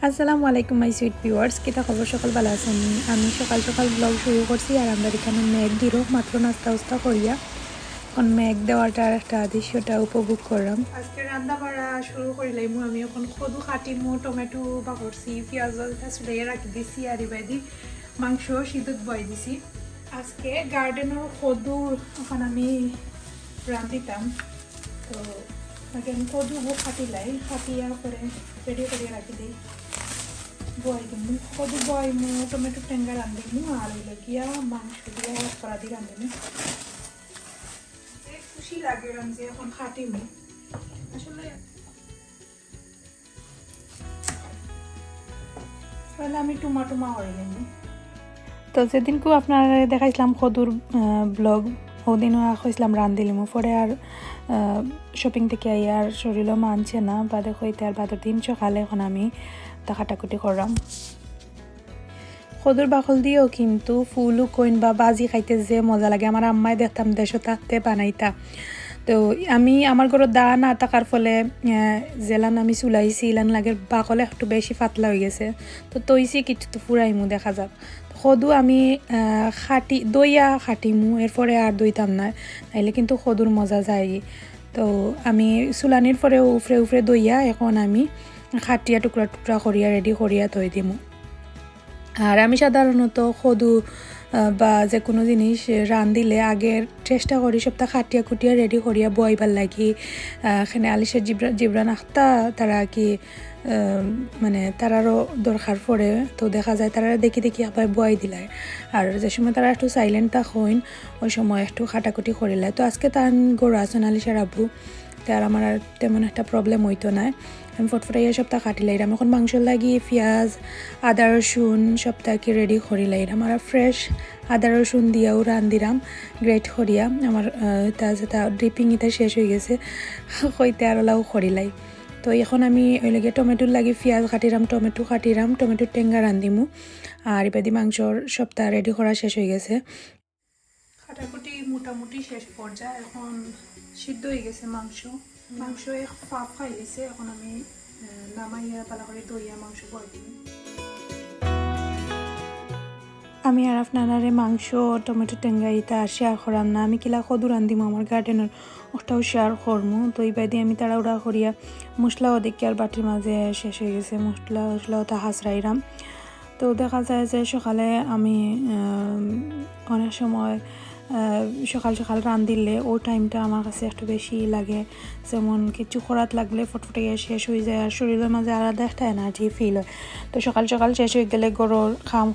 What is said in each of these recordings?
আসসালামু আলাইকুম my sweet viewers, কিতা খবর? সকাল ভালো আছেন? আমি সকাল সকাল ব্লগ শুরু করছি আর আমরা এখানে মেঘ দিল মাত্র নাস্তা উস্তা করিয়া এখন মেঘ দেওয়াটার একটা দৃশ্যটা উপভোগ করলাম। আজকে রান্না বাড়া শুরু করিলাম। আমি এখন কদু কাটিমু, টমেটো বা করছি, পেঁয়াজ চুলে রাখি দিছি আর এবাদি মাংস সিদ্ধত বয় দিছি। আজকে গার্ডেনের কদুর এখন আমি রান্ধিতাম, তো আগে আমি কদু কাটিলাই, কাটিয়া করে রেডি করিয়া রাখি দিই। বয় দিমু কদু বয়মু, টমেটো টেঙ্গা রাঁধিমু আর গিয়া মাংস দিয়া করা দিয়ে রাঁধিমু। খুশি লাগে যে এখন খাটিমু, আসলে আমি টুমা হয়ে নিমু। তো যেদিনকেও আপনার দেখাইছিলাম কদুর ব্লগ, ওদিনও হয়েছিলাম রাঁধিলিমু পরে আর শপিং থেকে আই আর শরীরও মানছে না, বাদে হইতে আর বাদের দিন সকালে এখন আমি তা কাটাকুটি করলাম। কদুর বাকল দিয়েও কিন্তু ফুলও কইন বা বাজি খাইতে যে মজা লাগে, আমার আম্মাই দেখতাম দেশও তাতে বানাইতা। তো আমি আমার ঘরের দা না থাকার ফলে জেলান আমি চুলাইছি, ইলান লাগে বাকলে একটু বেশি পাতলা হয়ে গেছে, তো তৈছি কিছু তো ফুরাইমু দেখা যাক। কদু আমি দইয়া খাটিমু, এরপরে আর দইতাম না, নাইলে কিন্তু কদুর মজা যায়। তো আমি চুলানির পরে উফরে দইয়া এখন আমি খাটিয়া টুকরা টুকরা করিয়া রেডি করিয়া থই দিমু। আর আমি সাধারণত কদু বা যে কোনো জিনিস রাঁধিলে আগে চেষ্টা করি সপ্তাহ খাটিয়া খুটিয়া রেডি করিয়া বইবার লাগি। এখানে আলিশের জিবরান আখতা তারা কি মানে তারারও দরকার পড়ে, তো দেখা যায় তারা দেখি আবার বই দিলায়। আর যে সময় তারা একটু সাইলেন্ট হইন ওই সময় একটু খাটাকুটি করিলায়। তো আজকে তার গরু আসন আলিশের আব্বু, তার আমার আর তেমন একটা প্রবলেম হইতো না। আমি ফটফটাইয়া সপ্তাহ কাটিলাইরাম। এখন মাংস লাগি পেঁয়াজ আদা রসুন সপ্তাহকে রেডি করিলাইরাম। আর ফ্রেশ আদা রসুন দিয়াও রান্ধিরাম গ্রেট করিয়া। আমার তা ড্রিপিং এটা শেষ হয়ে গেছে, হইতে আর ওলাও করিলাই। তো এখন আমি ওই লাগে টমেটোর লাগি পেঁয়াজ কাটিরাম, টমেটোর টেঙ্গা রান্ধিমু। আর এবাদি মাংসর সপ্তাহ রেডি করা শেষ হয়ে গেছে, কাটাকুটি মোটামুটি শেষ পর্যায়ে। এখন সিদ্ধ হয়ে গেছে মাংস এক পাপ খাই দিছে। এখন আমি নামাইয়া পালা করে দইয়া মাংস বয় দিই। আমি আর আপনারে মাংস টমেটো টেঙ্গা ইতা শেয়ার করাম না, আমি কিলা কদু রান্ধিমু আমার গার্ডেনের ওটাও শেয়ার করমু। তো এই বাদে আমি তাড়াহুড়া করিয়া মশলাও দেখি আর বাটির মাঝে শেষ হয়ে গেছে, মশলাও তা হাসরাইরাম। তো দেখা যায় যে সকালে আমি অনেক সময় সকাল রান্ধিলে ওই টাইমটা আমার কাছে একটু বেশি লাগে, যেমন কিছু খরাত লাগলে ফটফটে শেষ হয়ে যায় আর শরীরের মাঝে আলাদা একটা এনার্জি ফিল হয়। তো সকাল শেষ হয়ে গেলে গরুর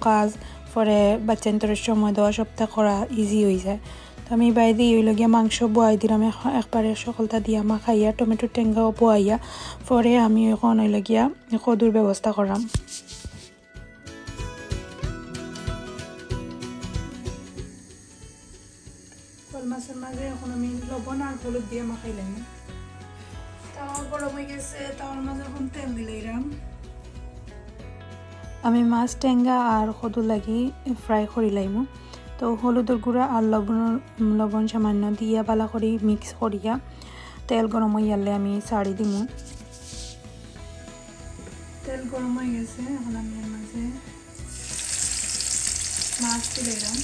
কাজ পরে বাচ্চান্তরের সময় দেওয়া সপ্তাহ করা ইজি হয়ে যায়। তো আমি বাইরে ওই লগিয়া মাংস বয়াই দিলাম একবারে সকলটা দিয়া মাখাইয়া টমেটো টেঙ্গাও বয়াইয়া পরে আমি এখন ওই লগিয়া কদুর ব্যবস্থা করাম। মাছের মাঝে এখন আমি লবণ আর হলুদ দিয়ে মাখাইলাম। তাওয়া গরম হয়ে গেছে, তাওয়ার মাঝে এখন তেল দিলাম। আমি মাছ টেঙ্গা আর কদু লাগি ফ্রাই করিলাম। তো হলুদের গুঁড়া আর লবণ সামান্য দিয়া বালা করি মিক্স করিয়া তেল গরম হয়ে গেলে আমি ছাড়ি দিমু। তেল গরম হয়ে গেছে, এখন আমি এর মাঝে মাছ দিলাম।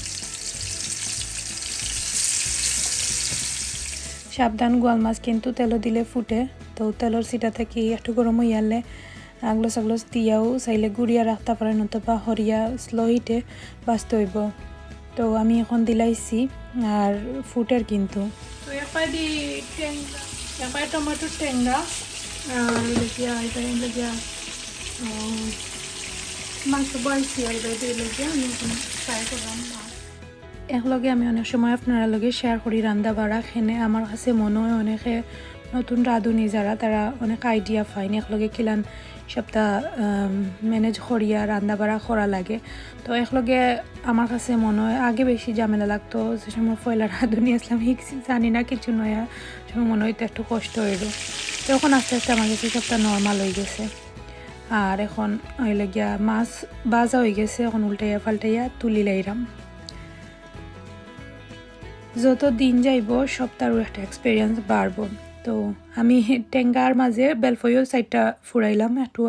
সাবধান, গোয়াল মাছ কিন্তু তেলও দিলে ফুটে, তো তেলের সিটা থেকে একটু গরম হয়ে গেলে আগলস দিয়াও চাইলে গুড়িয়া রাখতে পারেন, অথবা হরিয়া স্লো হিটে বাঁচতে হইব। তো আমি এখন দিলাইছি আর ফুটের কিন্তু। তো এপাই টমেটোর টেঙ্গা আর লেগিয়া মাংস বয়সি আর লেগিয়া আমি এখন ফ্রাই করলাম। একলগে আমি অনেক সময় আপনারা লগে শেয়ার করি রান্না বাড়া, খেনে আমার কাছে মনে হয় অনেকে নতুন রাঁধুনি যারা তারা অনেক আইডিয়া পাইনি একলগে কিলান সপ্তাহ ম্যানেজ করিয়া রান্না বাড়া করা লাগে। তো একলগে আমার কাছে মনে হয় আগে বেশি ঝামেলা লাগতো, যে সময় পয়লা রাঁধুনি আসলাম শিখছি জানি না কিছু নয়, সময় মনে হয়তো একটু কষ্ট হইল। তো এখন আস্তে আস্তে আমার কাছে সবটা নর্মাল হয়ে গেছে। আর এখন হইলে গিয়া মাছ বাজা হয়ে গেছে, এখন উল্টাইয়া পাল্টাইয়া তুলি লাইরাম। যত দিন যাইব সপ্তাহের একটা এক্সপিরিয়েন্স বাড়বো। তো আমি টেঙ্গার মাঝে বেলফইও সাইডটা ফুরাইলাম, একটু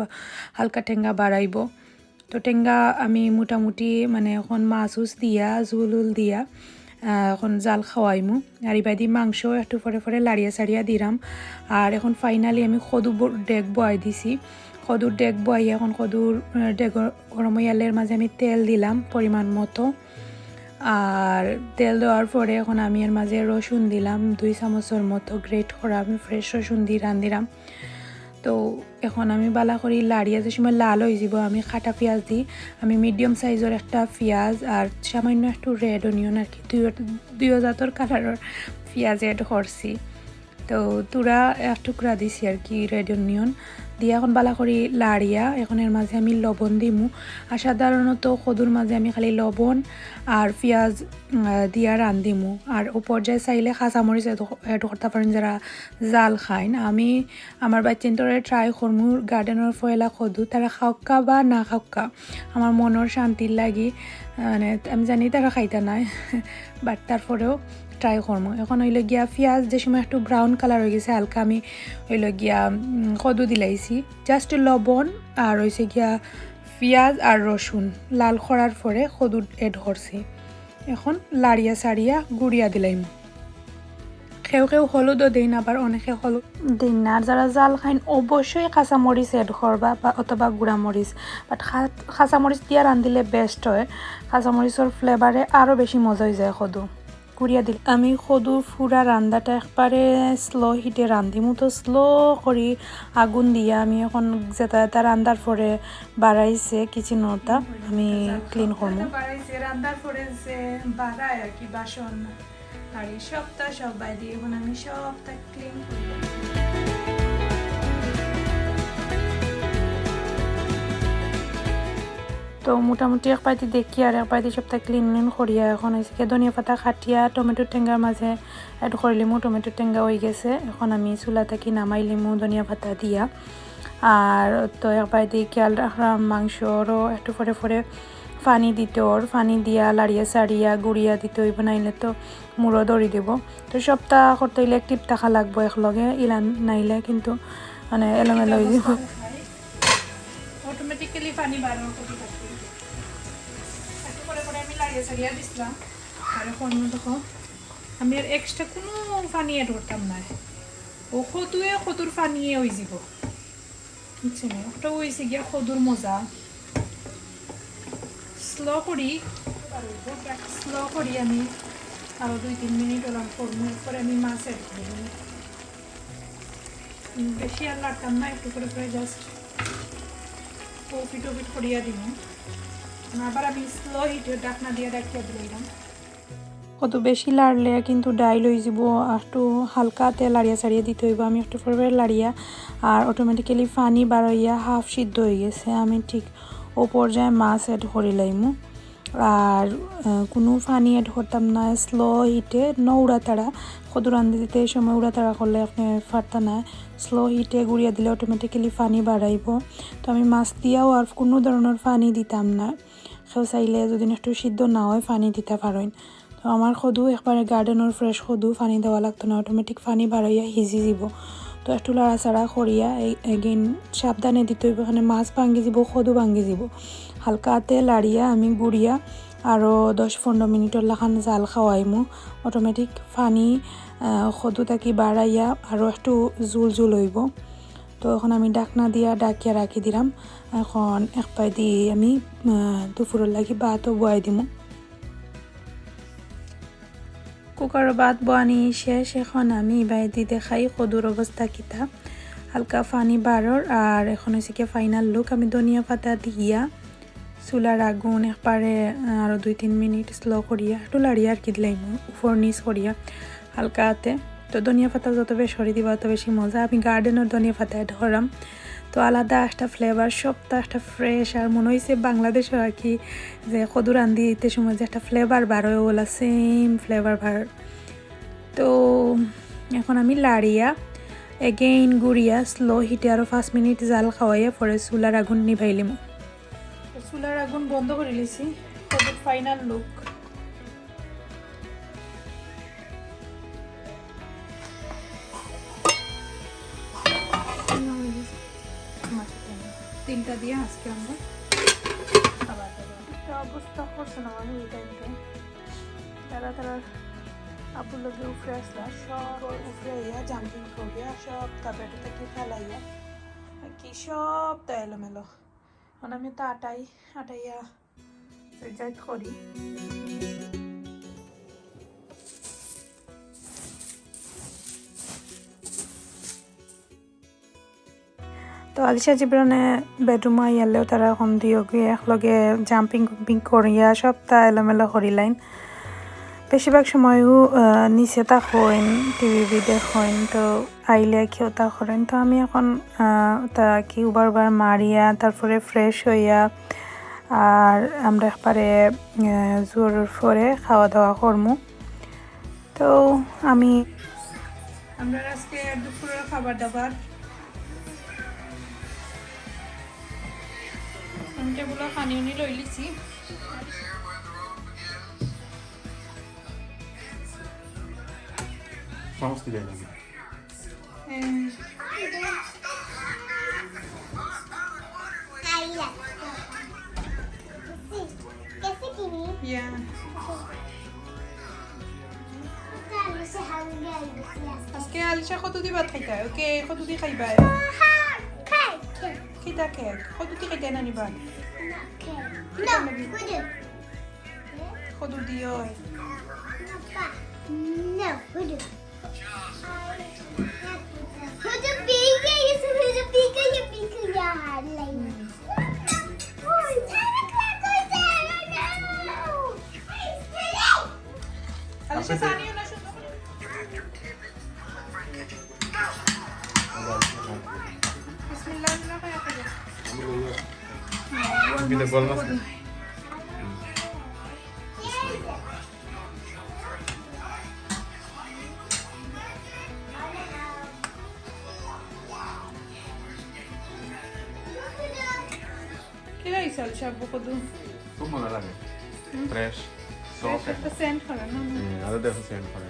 হালকা টেঙ্গা বাড়াইব। তো টেঙ্গা আমি মোটামুটি মানে এখন মাছ দিয়া জুল দিয়া এখন জাল খাওয়াইমু। আর ইবাদি মাংস একটু পরে পরে লাড়িয়া সাড়িয়া দিলাম। আর এখন ফাইনালি আমি খদুর ডেক বয়াই দিছি। খদুর ডেক বয়াই এখন খদুর ডেক গরম ইয়ালের মাঝে আমি তেল দিলাম পরিমাণ মতো। আর তেল দেওয়ার পরে এখন আমি এর মাঝে রসুন দিলাম 2 চামচের মতো গ্রেট করা, আমি ফ্রেশ রসুন দিয়ে রান্ধিলাম। তো এখন আমি বালা করি লাড়িয়া যে সময় লাল হয়ে যাব আমি খাটা পেঁয়াজ দিই। আমি মিডিয়াম সাইজের একটা পেঁয়াজ আর সামান্য একটু রেড অনিয়ন আর কি দুই জাতর কালারের পেঁয়াজ এড করছি। তো তুরা এক টুকরা দিছি আর কি রেড অনিয়ন দিয়ে এখন বালা করি লাড়িয়া এখন এর মাঝে আমি লবণ দিমু। আর সাধারণত খদুর মাঝে আমি খালি লবণ আর পেঁয়াজ দিয়া রান্ধিমু। আর ও পর্যায়ে চাইলে কাঁচামরিচ এড করতে পারেন যারা জাল খায় না। আমি আমার বাচ্চান্তরে ট্রাই করমু গার্ডেনের ফয়লা খদু তারা খাওকা বা না খাওকা আমার মনের শান্তির লাগি, মানে আমি জানি তারা খাইতে নাই বাট তারপরেও ট্রাই করবো। এখন হইল গিয়া পেঁয়াজ যে সময় একটু ব্রাউন কালার হয়ে গেছে হালকা আমি হইল গিয়া কদু দিলাইছি, জাস্ট লবণ আর হয়েছে গিয়া পেঁয়াজ আর রসুন লাল করার পরে কদু এড করছি। এখন লাড়িয়া সাড়িয়া গুড়িয়া দিলাইম। কেউ কেউ হলুদও দেই না, আবার অনেকে হলুদ দিন না। আর যারা জাল খাইন অবশ্যই কাঁচামরিচ এড করবা বা অথবা গুঁড়ামরিচ, বাট কাঁচামরিচ দিয়া রান্ধিলে বেস্ট হয়। কাঁচামরিচের ফ্লেভারে আরও বেশি মজা হয়ে যায় কদু গুড়িয়া দিলে। আমি কদু ফুরা রান্দাটা একবারে স্লো হিটে রান্ধিমু। তো স্লো করি আগুন দিয়া আমি এখন যেটা রান্দার পরে বাড়াইছে কিচেনটা আমি ক্লিন করবো। বাড়াইছে রান্দার পরে যে বাড়ায় আর কি বাসন আর এই সবটা সব বাই দিয়ে এখন আমি সবটা ক্লিন করব। তো মোটামুটি এক পাইতে দেখি আর এক পাইতে সপ্তাহ ক্লিন করিয়া এখন হয়েছে ধনিয়া পাতা খাটিয়া টমেটোর টেঙ্গার মাঝে এড করে লিমু। টমেটোর টেঙ্গা হয়ে গেছে, এখন আমি চুলা থেকে নামাই লিমু ধনিয়া পাতা দিয়া। আর তো এক পাইতে খেয়াল রাখলাম মাংসরও একটু পরে পরে পানি দিতে ওর পানি দিয়া লাড়িয়া সাড়িয়া গুড়িয়া দিতে হইব, নাইলে তো মুড়ো দড়ি দেব। তো সপ্তাহ করতে হইলে টিপ টাকা লাগবো একলগে, ইলান নাইলে কিন্তু মানে এলোমেলো হয়ে যাব। অটোমেটিক্যালি পানি বাড়ানো করি একটু করে করে আমি লাড়িয়া সাড়িয়া দিছিলাম। আর এখন দেখো আমি আর এক্সট্রা কোনো পানি এড করতাম না, ও কদুর পানিয়ে হয়ে যাব বুঝছি না। ওটা হয়েছে গিয়া কদুর মজা। স্লো করি আমি আরও 2-3 মিনিট ওলাম করবো, এরপরে আমি মাছ এড করে দেবো। বেশি আর লাগতাম না, একটু করে করে জাস্ট পিট করিয়া দিব। আবার আমি স্লো হিটে ঢাকনা দিয়ে ডাকিয়া দিলাম। কত বেশি লাড়লে কিন্তু ডাইল হয়ে যাব, একটু হালকাতে লাড়িয়া ছাড়িয়ে দিতে হইব। আমি একটু পরে লাড়িয়া আর অটোমেটিক্যালি পানি বাড়াইয়া হাফ সিদ্ধ হয়ে গেছে, আমি ঠিক ও পর্যায়ে মাছ এড করে লাইমু। আর কোনো পানি এড করতাম না, স্লো হিটে উড়া তাড়া কদু রান্ধি দিতে এই সময় উড়া তাড়া করলে আপনি ফাটতা না, স্লো হিটে গুড়িয়া দিলে অটোমেটিক্যালি পানি বাড়াইব। তো আমি মাছ দিয়াও আর কোনো ধরনের পানি দিতাম না, কেউ চাইলে যদি একটু সিদ্ধ না হয় পানি দিতে পারেন। তো আমার কদু একবারে গার্ডেনের ফ্রেশ কদু, পানি দেওয়া লাগতো না, অটোমেটিক পানি বাড়াইয়া সিজি যাব। তো একটু লাড়াচাড়া করিয়া এগেইন সাবধানে দিতে হইব, এখানে মাছ ভাঙ্গি যাব কদু ভাঙ্গি যাব। হালকাতে লাড়িয়া আমি গুড়িয়া আরও 10-15 মিনিটের লাখান জাল খাওয়াইমু। অটোমেটিক পানি কদু থাকি বাড়াইয়া আরও একটু জুল হইব। তো এখন আমি ডাকনা দিয়া ডাকিয়া রাখি দিলাম। এখন এক পাই দিয়ে আমি দুপুরের লাগি ভাতও বয়াই দিমু। কুকারের ভাত বানি শেষ, এখন আমি বাইদি দেখাই কদুর অবস্থা কিতা। হালকা পানি বাড়র আর এখন হয়েছে কি ফাইনাল লুক। আমি ধনিয়া পাতা দিয়া চুলার আগুন একবারে আরও 2-3 মিনিট স্লো করিয়া একটু লাড়িয়া আর কি দিলাম উপর নিচ করিয়া হালকাতে। তো ধনিয়া পাতা যত বেশ সরি দিবা তত বেশি মজা। আমি গার্ডেনের ধনিয়া পাতা এড করাম, তো আলাদা একটা ফ্লেভার, সবটা একটা ফ্রেশ। আর মনে হয়েছে বাংলাদেশের আর কি যে কদু রান্ধি দিতে সময় যে একটা ফ্লেভার বার হয় ওলা সেম ফ্লেভার বার। তো এখন আমি লাড়িয়া এগেইন গুড়িয়া স্লো হিটে আরও 5 মিনিট জাল খাওয়াইয়া পরে চুলার আগুন নিভাইলিম। চুলার আগুন বন্ধ করে লিছি। কদুর ফাইনাল লুক। তিনটা দিয়ে আজকে আমরা খাবার দেবো। তো অবস্থা করছে না আমি এই টাইমটা তারা আবুর লগে উফরে আসলা সব উফরে ইয়া জাম্পিং করিয়া সব তারপরে থেকে ফেলাইয়া কি সব তো এলোমেলো মানে আমি তো আটাইয়া যাই করি। তো আলিশা জীবনে বেডরুম আইয়ালেও তারা এখন দিও গিয়ে একলগে জাম্পিং করিয়া সব তা এলোমেলো করিলাইন। বেশিরভাগ সময়ও নিচে তা হইন টিভি দেখেন তো আইলে কেউ তা করেন। তো আমি এখন তা কি উবার মারিয়া তারপরে ফ্রেশ হইয়া আর আমরা একবারে জোর পরে খাওয়া দাওয়া করমু। তো আমরা আজকে দুপুরের খাবার দাবার আমি যেগুলো খানি উনি লই লিছি। সমস্ত দেয় নাকি? আজকে আলিশা কতদি ভাত খাইতা? ওকে কতদি খাইবা? খিতা কেক কতদি খাইতা নানি ভাত? কতদি হয়? আলিশা সানিও না শুনো বিসমিল্লাহ না খায়া খাবে আমি তো বললাম কি লাইছে আলিশা বকদু খুব মজা লাগে ফ্রেশ সফট একটা সেন্ট করে না আরো দেখো সেন্ড করে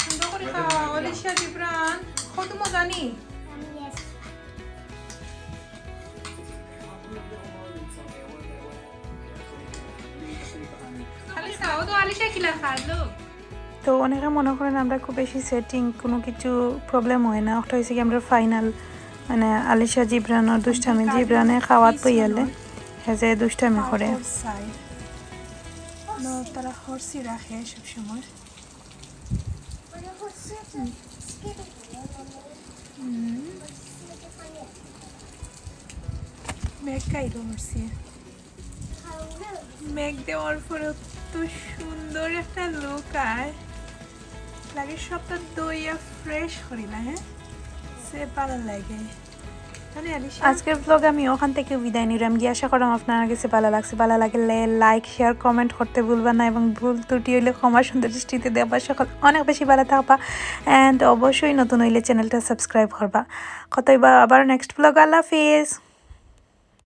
সুন্দর করে খাওয়া আলিশা জিবরান কত মজা নি তো অনেকে মনে করেন আমরা খুব বেশি সেটিং কোনো কিছু প্রবলেম হয় না। ওটা হয়েছে কি আমরা ফাইনাল মানে আলিশা জিবরানোর দুষ্টামি জিবরানে খাওয়াত বইয়ালে হেজে দুষ্টামি করে তারা হরসি রাখে সবসময়। মেঘ কাইরো হরসি মেঘ দেওয়ার পরে এত সুন্দর একটা লুক আয় লাগে সবটা দইয়া ফ্রেশ করি না হ্যাঁ সে ভালো লাগে। আজকের ব্লগ আমি ওখান থেকে বিদায় নিলাম গিয়ে আশা করলাম আপনার কাছে ভালো লাগছে। ভালো লাগলে লাইক শেয়ার কমেন্ট করতে ভুলবা না এবং ভুল ত্রুটি হইলে ক্ষমা সুন্দর দৃষ্টিতে দেওয়া সকল অনেক বেশি ভালো থাকবা অ্যান্ড অবশ্যই নতুন হইলে চ্যানেলটা সাবস্ক্রাইব করবা। কতই বা আবার নেক্সট ব্লগ। আল্লাহ হাফিজ।